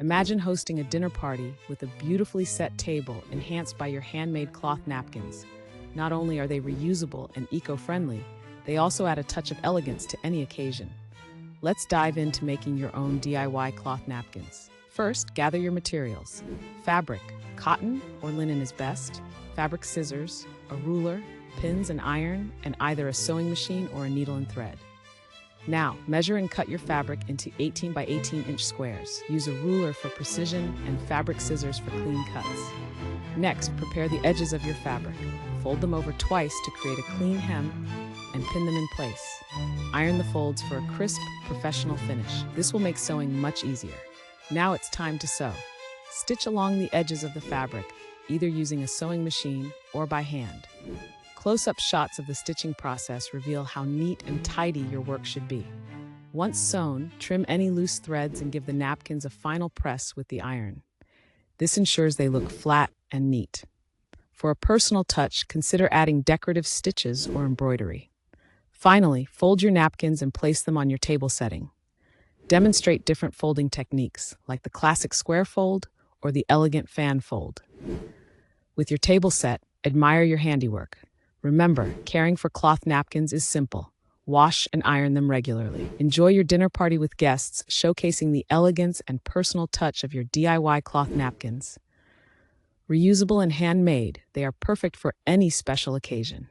Imagine hosting a dinner party with a beautifully set table enhanced by your handmade cloth napkins. Not only are they reusable and eco-friendly, they also add a touch of elegance to any occasion. Let's dive into making your own DIY cloth napkins. First, gather your materials. Fabric, cotton or linen is best. Fabric scissors, a ruler, pins and iron, and either a sewing machine or a needle and thread. Now, measure and cut your fabric into 18 by 18-inch squares. Use a ruler for precision and fabric scissors for clean cuts. Next, prepare the edges of your fabric. Fold them over twice to create a clean hem and pin them in place. Iron the folds for a crisp, professional finish. This will make sewing much easier. Now it's time to sew. Stitch along the edges of the fabric, either using a sewing machine or by hand. Close-up shots of the stitching process reveal how neat and tidy your work should be. Once sewn, trim any loose threads and give the napkins a final press with the iron. This ensures they look flat and neat. For a personal touch, consider adding decorative stitches or embroidery. Finally, fold your napkins and place them on your table setting. Demonstrate different folding techniques, like the classic square fold or the elegant fan fold. With your table set, admire your handiwork. Remember, caring for cloth napkins is simple. Wash and iron them regularly. Enjoy your dinner party with guests, showcasing the elegance and personal touch of your DIY cloth napkins. Reusable and handmade, they are perfect for any special occasion.